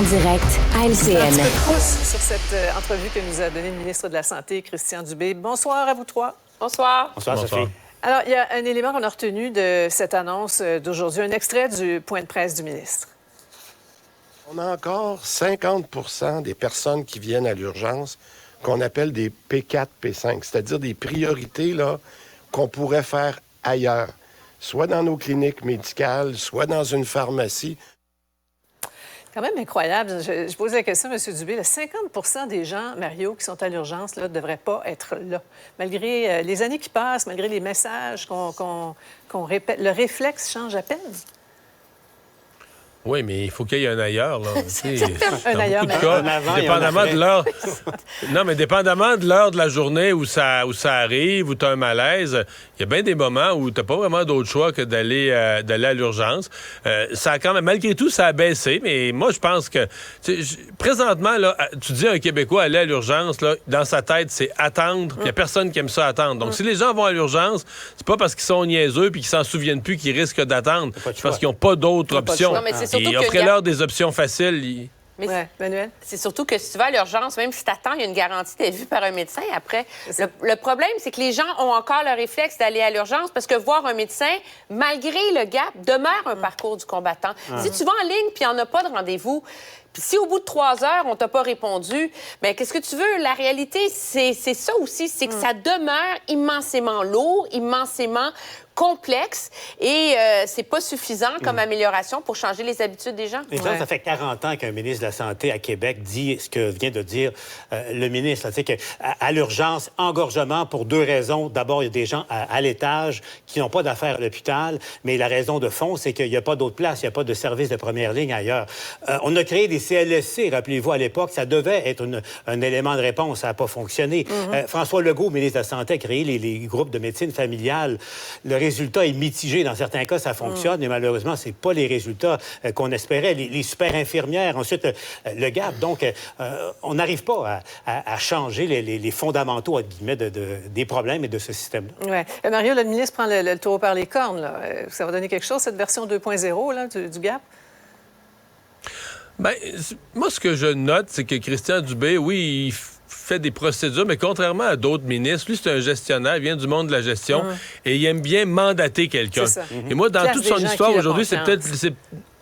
direct à LCN. Un petit peu de pouce sur cette entrevue que nous a donnée le ministre de la Santé, Christian Dubé. Bonsoir à vous trois. Bonsoir. Bonsoir, Sophie. Alors, il y a un élément qu'on a retenu de cette annonce d'aujourd'hui, un extrait du point de presse du ministre. On a encore 50 des personnes qui viennent à l'urgence qu'on appelle des P4, P5, c'est-à-dire des priorités là, qu'on pourrait faire ailleurs, soit dans nos cliniques médicales, soit dans une pharmacie. Quand même incroyable. Je pose la question, M. Dubé. Là, 50 des gens, Mario, qui sont à l'urgence ne devraient pas être là. Malgré les années qui passent, malgré les messages qu'on répète, le réflexe change à peine. Oui, mais il faut qu'il y ait un ailleurs, là. Un ailleurs, mais dépendamment de l'heure. Non, mais dépendamment de l'heure de la journée où ça arrive, où tu as un malaise, il y a bien des moments où tu n'as pas vraiment d'autre choix que d'aller à l'urgence. Ça a quand même, malgré tout, ça a baissé, mais moi, je pense que présentement, là, tu dis à un Québécois aller à l'urgence, là, dans sa tête, c'est attendre, puis il n'y a personne qui aime ça attendre. Donc, si les gens vont à l'urgence, c'est pas parce qu'ils sont niaiseux puis qu'ils s'en souviennent plus qu'ils risquent d'attendre. C'est parce qu'ils n'ont pas d'autres options. Et offrez-leur des options faciles. Mais ouais, Manuel? C'est surtout que si tu vas à l'urgence, même si tu attends, il y a une garantie d'être vu par un médecin après. Le problème, c'est que les gens ont encore le réflexe d'aller à l'urgence parce que voir un médecin, malgré le gap, demeure un parcours du combattant. Si tu vas en ligne puis il n'y en a pas de rendez-vous, puis si au bout de 3 heures, on t'a pas répondu, bien, qu'est-ce que tu veux? La réalité, c'est ça aussi, c'est que ça demeure immensément lourd, immensément complexe et c'est pas suffisant comme amélioration pour changer les habitudes des gens. Et ça fait 40 ans qu'un ministre de la Santé à Québec dit ce que vient de dire le ministre. Tu sais qu'à l'urgence, engorgement pour 2 raisons. D'abord, il y a des gens à l'étage qui n'ont pas d'affaires à l'hôpital, mais la raison de fond, c'est qu'il n'y a pas d'autre place, il n'y a pas de service de première ligne ailleurs. On a créé des CLSC, rappelez-vous, à l'époque, ça devait être un élément de réponse, ça n'a pas fonctionné. François Legault, ministre de la Santé, a créé les groupes de médecine familiale. Le résultat est mitigé. Dans certains cas, ça fonctionne, mais malheureusement, c'est pas les résultats qu'on espérait. Les super infirmières, ensuite, le gap. Donc, on n'arrive pas à changer les fondamentaux, entre guillemets, des problèmes et de ce système-là. Oui. Mario, le ministre prend le taureau par les cornes. Là. Ça va donner quelque chose, cette version 2.0 là, du gap? Bien, moi, ce que je note, c'est que Christian Dubé, oui, il fait des procédures, mais contrairement à d'autres ministres, lui, c'est un gestionnaire, il vient du monde de la gestion, et il aime bien mandater quelqu'un. Et moi, dans toute son histoire aujourd'hui, c'est peut-être...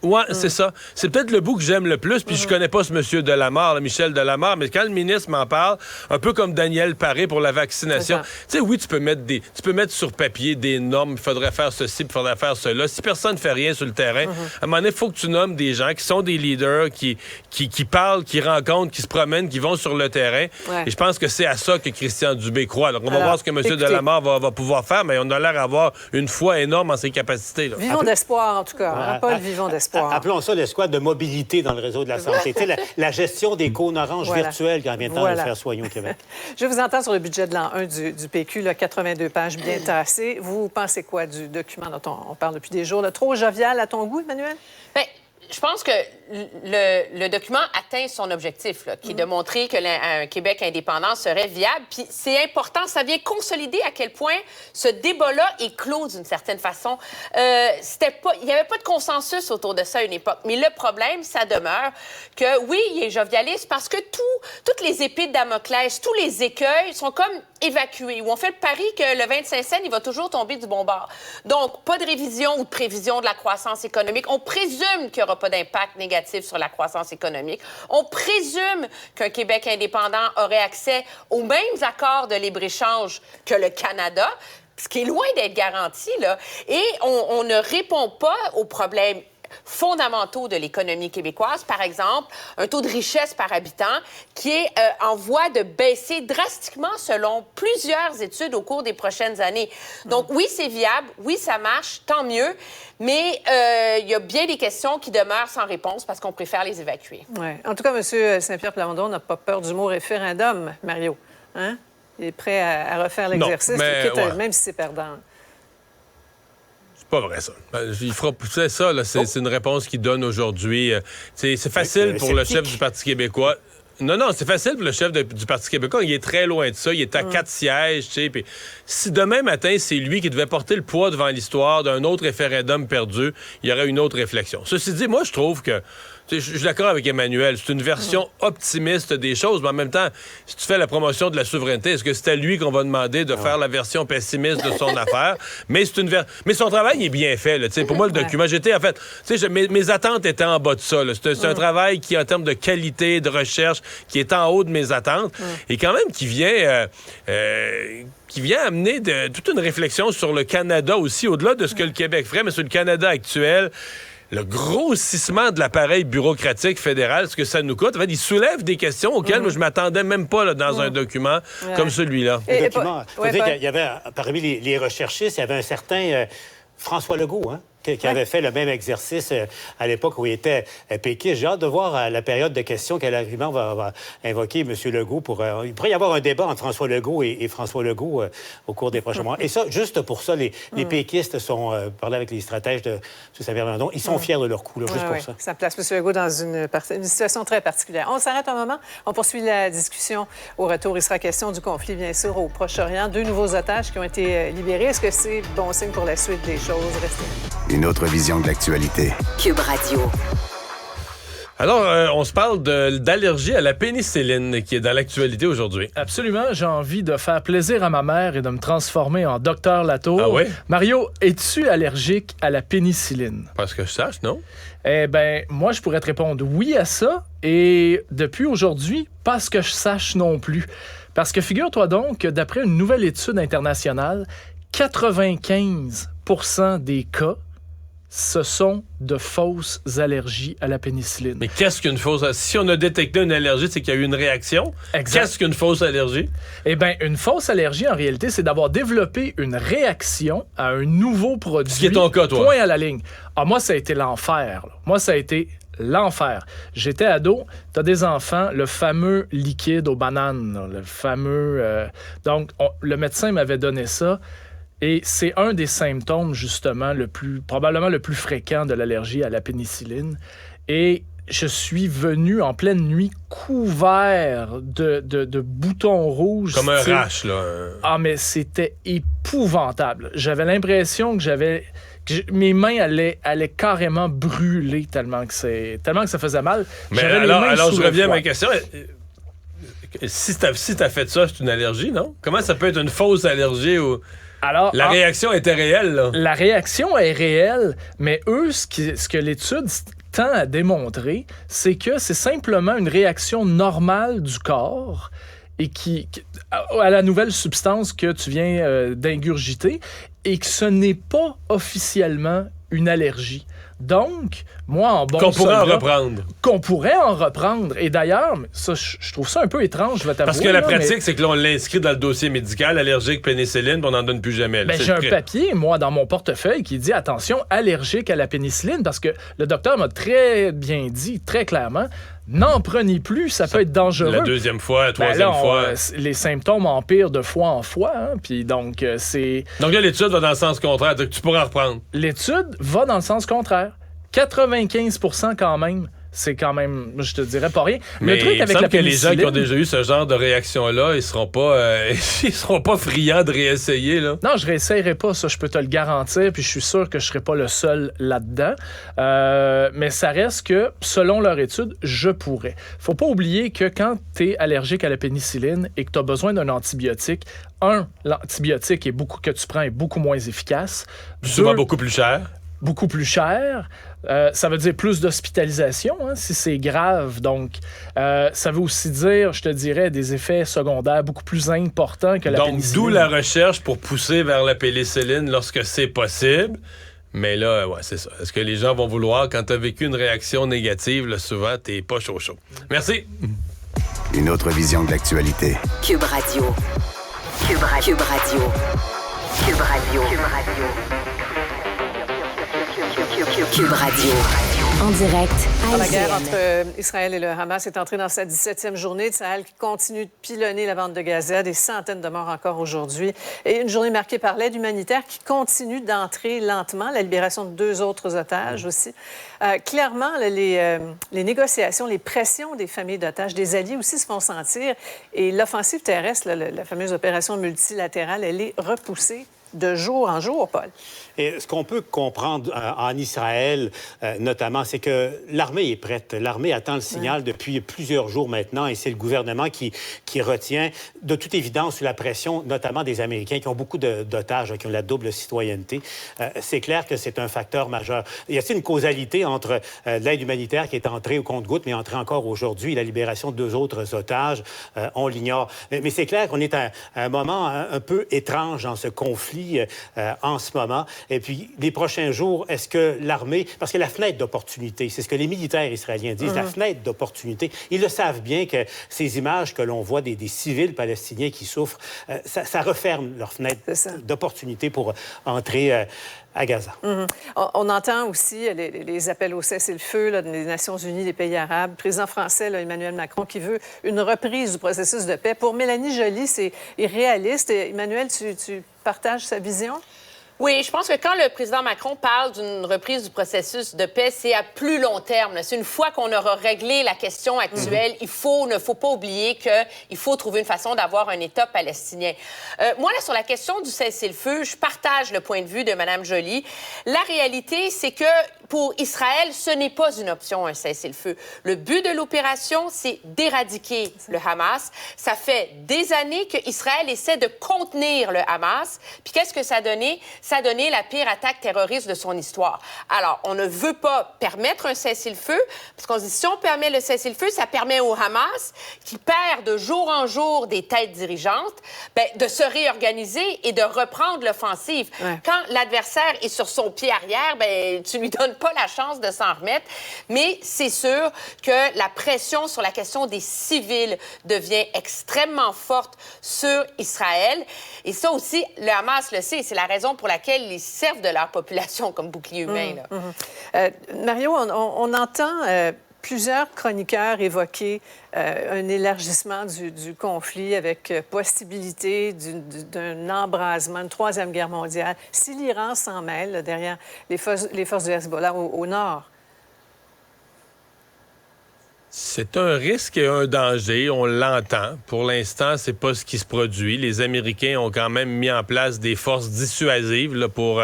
Oui, c'est ça. C'est peut-être le bout que j'aime le plus, puis je connais pas ce monsieur Delamarre, Michel Delamarre, mais quand le ministre m'en parle, un peu comme Daniel Paré pour la vaccination, tu sais, oui, tu peux mettre sur papier des normes, il faudrait faire ceci, il faudrait faire cela. Si personne ne fait rien sur le terrain, à un moment donné, il faut que tu nommes des gens qui sont des leaders, qui parlent, qui rencontrent, qui se promènent, qui vont sur le terrain. Et je pense que c'est à ça que Christian Dubé croit. Donc, on va voir ce que M. Delamarre va pouvoir faire, mais on a l'air d'avoir une foi énorme en ses capacités. Là. Vivons d'espoir, en tout cas. Pas le vivons d'espoir. Appelons ça l'escouade de mobilité dans le réseau de la santé. La gestion des cônes oranges virtuelles quand vient le temps de faire soigner au Québec. Je vous entends sur le budget de l'an 1 du PQ, là, 82 pages bien tassées. Vous pensez quoi du document dont on parle depuis des jours? Là, trop jovial à ton goût, Emmanuel? Bien, je pense que le document atteint son objectif, là, qui est de montrer que un Québec indépendant serait viable. Puis c'est important, ça vient consolider à quel point ce débat-là est clos d'une certaine façon. Il n'y avait pas de consensus autour de ça à une époque. Mais le problème, ça demeure que, oui, il est jovialiste parce que toutes les épées de Damoclès, tous les écueils sont comme évacués, où on fait le pari que le 25 cents, il va toujours tomber du bon bord. Donc, pas de révision ou de prévision de la croissance économique. On présume qu'il n'y aura pas d'impact négatif sur la croissance économique. On présume qu'un Québec indépendant aurait accès aux mêmes accords de libre-échange que le Canada, ce qui est loin d'être garanti, là. Et on ne répond pas aux problèmes fondamentaux de l'économie québécoise, par exemple, un taux de richesse par habitant qui est en voie de baisser drastiquement selon plusieurs études au cours des prochaines années. Donc, oui, c'est viable, oui, ça marche, tant mieux, mais il y a bien des questions qui demeurent sans réponse parce qu'on préfère les évacuer. Ouais. En tout cas, M. Saint-Pierre Plamondon n'a pas peur du mot référendum, Mario. Hein? Il est prêt à refaire l'exercice, même si c'est perdant. C'est pas vrai, ça. Il fera ça, là, c'est une réponse qu'il donne aujourd'hui. C'est facile pour le chef du Parti québécois. Non, c'est facile pour le chef du Parti québécois. Il est très loin de ça. Il est à 4 sièges, tu sais. Puis si demain matin, c'est lui qui devait porter le poids devant l'histoire d'un autre référendum perdu, il y aurait une autre réflexion. Ceci dit, moi, je trouve que Je suis d'accord avec Emmanuel. C'est une version optimiste des choses, mais en même temps, si tu fais la promotion de la souveraineté, est-ce que c'est à lui qu'on va demander de faire la version pessimiste de son affaire? Mais mais son travail est bien fait. Là. Pour moi, le document, mes attentes étaient en bas de ça. C'est un travail qui, en termes de qualité, de recherche, qui est en haut de mes attentes et quand même qui vient amener toute une réflexion sur le Canada aussi, au-delà de ce que le Québec ferait, mais sur le Canada actuel. Le grossissement de l'appareil bureaucratique fédéral, ce que ça nous coûte. En fait, il soulève des questions auxquelles moi, je ne m'attendais même pas là, dans un document comme celui-là. Le document, il faut dire qu'il y avait, parmi les recherchistes, il y avait un certain François Legault, qui avait fait le même exercice à l'époque où il était péquiste. J'ai hâte de voir la période de questions quel argument va invoquer M. Legault. Il pourrait y avoir un débat entre François Legault et François Legault au cours des prochains mois. Et ça, juste pour ça, les péquistes sont, parlé avec les stratèges de M. Saint-Pierre-Plamondon, ils sont fiers de leur coup, juste pour ça. Ça place M. Legault dans une situation très particulière. On s'arrête un moment. On poursuit la discussion. Au retour, il sera question du conflit, bien sûr, au Proche-Orient. 2 nouveaux otages qui ont été libérés. Est-ce que c'est bon signe pour la suite des choses? Restez là. Une autre vision de l'actualité. Cube Radio. Alors, on se parle d'allergie à la pénicilline qui est dans l'actualité aujourd'hui. Absolument. J'ai envie de faire plaisir à ma mère et de me transformer en Docteur Latour. Ah oui? Mario, es-tu allergique à la pénicilline? Parce que je sache, non? Eh bien, moi, je pourrais te répondre oui à ça. Et depuis aujourd'hui, pas ce que je sache non plus. Parce que figure-toi donc que d'après une nouvelle étude internationale, 95% des cas, ce sont de fausses allergies à la pénicilline. Mais qu'est-ce qu'une fausse... Si on a détecté une allergie, c'est qu'il y a eu une réaction. Exact. Qu'est-ce qu'une fausse allergie? Eh bien, une fausse allergie, en réalité, c'est d'avoir développé une réaction à un nouveau produit. Ce qui est ton cas, toi. Point à la ligne. Ah, moi, ça a été l'enfer. Moi, ça a été l'enfer. J'étais ado, t'as des enfants, le fameux liquide aux bananes, là, le fameux... Donc, le médecin m'avait donné ça. Et c'est un des symptômes, justement, probablement le plus fréquent de l'allergie à la pénicilline. Et je suis venu en pleine nuit couvert de boutons rouges. Comme un rash, là. Ah, mais c'était épouvantable. J'avais l'impression que mes mains allaient carrément brûler tellement que ça faisait mal. Mais alors je reviens à ma question. Si t'as fait ça, c'est une allergie, non? Comment ça peut être une fausse allergie ou... Alors, la réaction était réelle, là. La réaction est réelle, mais eux, ce que l'étude tend à démontrer, c'est que c'est simplement une réaction normale du corps et à la nouvelle substance que tu viens d'ingurgiter et que ce n'est pas officiellement une allergie. Donc, moi, en bon Qu'on pourrait en reprendre. Et d'ailleurs, ça, je trouve ça un peu étrange, je vais t'avouer. Parce que la pratique, c'est que là, on l'inscrit dans le dossier médical, allergique, pénicilline, puis on n'en donne plus jamais. Là, j'ai un papier, moi, dans mon portefeuille, qui dit, attention, allergique à la pénicilline, parce que le docteur m'a très bien dit, très clairement, n'en prenez plus, ça peut être dangereux. La deuxième fois, la troisième fois. Les symptômes empirent de fois en fois, puis donc c'est... Donc là, l'étude va dans le sens contraire, donc tu pourras en reprendre. L'étude va dans le sens contraire. 95% quand même, c'est quand même, je te dirais, pas rien. Mais le truc avec la pénicilline... que les gens qui ont déjà eu ce genre de réaction-là, ils seront pas friands de réessayer, là. Non, je réessayerai pas, ça, je peux te le garantir, puis je suis sûr que je serai pas le seul là-dedans. Mais ça reste que, selon leur étude, je pourrais. Faut pas oublier que quand tu es allergique à la pénicilline et que tu as besoin d'un antibiotique, l'antibiotique que tu prends est beaucoup moins efficace. Souvent beaucoup plus cher. Beaucoup plus cher. Ça veut dire plus d'hospitalisation, si c'est grave. Donc, ça veut aussi dire, je te dirais, des effets secondaires beaucoup plus importants que la pénicilline. Donc, d'où la recherche pour pousser vers la pénicilline lorsque c'est possible. Mais là, ouais, c'est ça. Est-ce que les gens vont vouloir, quand tu as vécu une réaction négative, là, souvent, t'es pas chaud. Merci. Une autre vision de l'actualité. Cube Radio. Cube Radio. Cube Radio. Cube Radio. Cube Radio. Cube Radio. En direct à La guerre entre Israël et le Hamas est entrée dans sa 17e journée. Tsahal qui continue de pilonner la bande de Gaza. Des centaines de morts encore aujourd'hui. Et une journée marquée par l'aide humanitaire qui continue d'entrer lentement. La libération de 2 autres otages aussi. Clairement, les négociations, les pressions des familles d'otages, des alliés aussi se font sentir. Et l'offensive terrestre, la fameuse opération multilatérale, elle est repoussée de jour en jour, Paul. Et ce qu'on peut comprendre en Israël, notamment, c'est que l'armée est prête. L'armée attend le signal depuis plusieurs jours maintenant et c'est le gouvernement qui retient, de toute évidence, sous la pression, notamment des Américains qui ont beaucoup d'otages, qui ont la double citoyenneté. C'est clair que c'est un facteur majeur. Il y a une causalité entre l'aide humanitaire qui est entrée au compte-gouttes, mais entrée encore aujourd'hui, et la libération de 2 autres otages? On l'ignore. Mais c'est clair qu'on est à un moment un peu étrange dans ce conflit en ce moment. Et puis, les prochains jours, est-ce que l'armée... Parce que la fenêtre d'opportunité, c'est ce que les militaires israéliens disent, la fenêtre d'opportunité. Ils le savent bien que ces images que l'on voit des civils palestiniens qui souffrent, ça referme leur fenêtre d'opportunité pour entrer à Gaza. On entend aussi les appels au cessez-le-feu des Nations unies, des pays arabes. Le président français, Emmanuel Macron, qui veut une reprise du processus de paix. Pour Mélanie Joly, c'est irréaliste. Emmanuel, tu partages sa vision? Oui, je pense que quand le président Macron parle d'une reprise du processus de paix, c'est à plus long terme. C'est une fois qu'on aura réglé la question actuelle, il ne faut pas oublier qu'il faut trouver une façon d'avoir un État palestinien. Moi, là, sur la question du cessez-le-feu, je partage le point de vue de Mme Joly. La réalité, c'est que pour Israël, ce n'est pas une option, un cessez-le-feu. Le but de l'opération, c'est d'éradiquer le Hamas. Ça fait des années qu'Israël essaie de contenir le Hamas. Puis qu'est-ce que ça a donné? Ça a donné la pire attaque terroriste de son histoire. Alors, on ne veut pas permettre un cessez-le-feu, parce qu'on se dit, si on permet le cessez-le-feu, ça permet au Hamas, qui perd de jour en jour des têtes dirigeantes, de se réorganiser et de reprendre l'offensive. Ouais. Quand l'adversaire est sur son pied arrière, tu lui donnes pas la chance de s'en remettre. Mais c'est sûr que la pression sur la question des civils devient extrêmement forte sur Israël. Et ça aussi, le Hamas le sait. C'est la raison pour laquelle ils servent de leur population comme bouclier humain. Mario, on entend plusieurs chroniqueurs évoquer un élargissement du conflit avec possibilité d'un embrasement, une 3e guerre mondiale. Si l'Iran s'en mêle derrière les forces du Hezbollah au nord. C'est un risque et un danger, on l'entend. Pour l'instant, c'est pas ce qui se produit. Les Américains ont quand même mis en place des forces dissuasives là, pour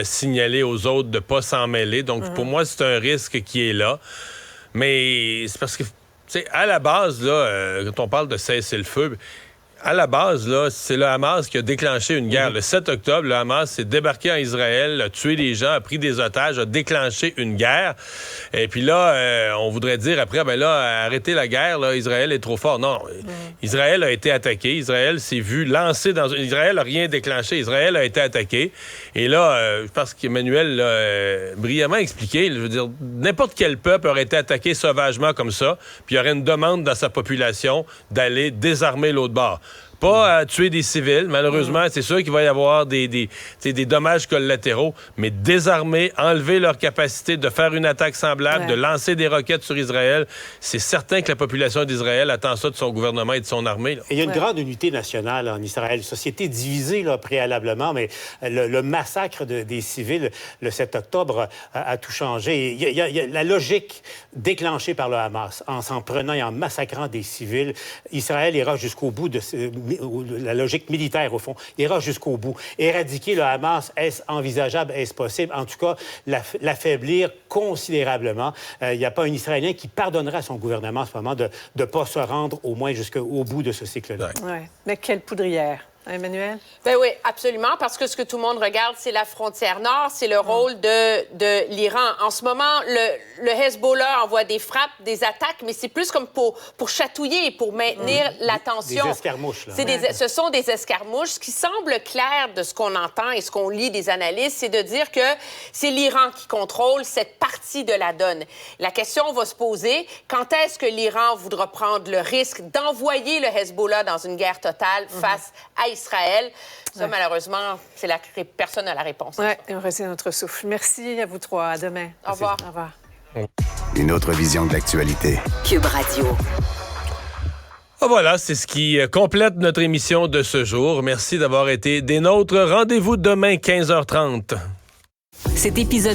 signaler aux autres de pas s'en mêler. Donc, pour moi, c'est un risque qui est là. Mais c'est parce que, tu sais, à la base, là, quand on parle de cessez-le-feu, à la base, là, c'est le Hamas qui a déclenché une guerre. Le 7 octobre, le Hamas s'est débarqué en Israël, a tué des gens, a pris des otages, a déclenché une guerre. Et puis là, on voudrait dire après, arrêtez la guerre, là, Israël est trop fort. Non, Israël a été attaqué. Israël s'est vu lancer dans... Israël n'a rien déclenché. Israël a été attaqué. Et là, je pense qu'Emmanuel l'a brillamment expliqué. Je veux dire, n'importe quel peuple aurait été attaqué sauvagement comme ça, puis il y aurait une demande dans sa population d'aller désarmer l'autre bord. Pas à tuer des civils. Malheureusement, c'est sûr qu'il va y avoir des dommages collatéraux, mais désarmer, enlever leur capacité de faire une attaque semblable, de lancer des roquettes sur Israël, c'est certain que la population d'Israël attend ça de son gouvernement et de son armée. Là. Et il y a une grande unité nationale en Israël, une société divisée là, préalablement, mais le massacre des civils le 7 octobre a tout changé. Il y a la logique déclenchée par le Hamas en s'en prenant et en massacrant des civils. Israël ira jusqu'au bout de la logique militaire, au fond, ira jusqu'au bout. Éradiquer le Hamas, est-ce envisageable, est-ce possible? En tout cas, l'affaiblir considérablement. Il n'y a pas un Israélien qui pardonnera à son gouvernement en ce moment de ne pas se rendre au moins jusqu'au bout de ce cycle-là. Ouais. Mais quelle poudrière! Emmanuel? Ben oui, absolument, parce que ce que tout le monde regarde, c'est la frontière nord, c'est le rôle de l'Iran. En ce moment, le Hezbollah envoie des frappes, des attaques, mais c'est plus comme pour chatouiller, pour maintenir la tension. Des escarmouches, là. Ce sont des escarmouches. Ce qui semble clair de ce qu'on entend et ce qu'on lit des analystes, c'est de dire que c'est l'Iran qui contrôle cette partie de la donne. La question va se poser, quand est-ce que l'Iran voudra prendre le risque d'envoyer le Hezbollah dans une guerre totale face à Israël? Ça, malheureusement, personne n'a la réponse. Oui, on retient notre souffle. Merci à vous trois. À demain. Au revoir. Au revoir. Une autre vision de l'actualité. Cube Radio. Voilà, c'est ce qui complète notre émission de ce jour. Merci d'avoir été des nôtres. Rendez-vous demain, 15h30. Cet épisode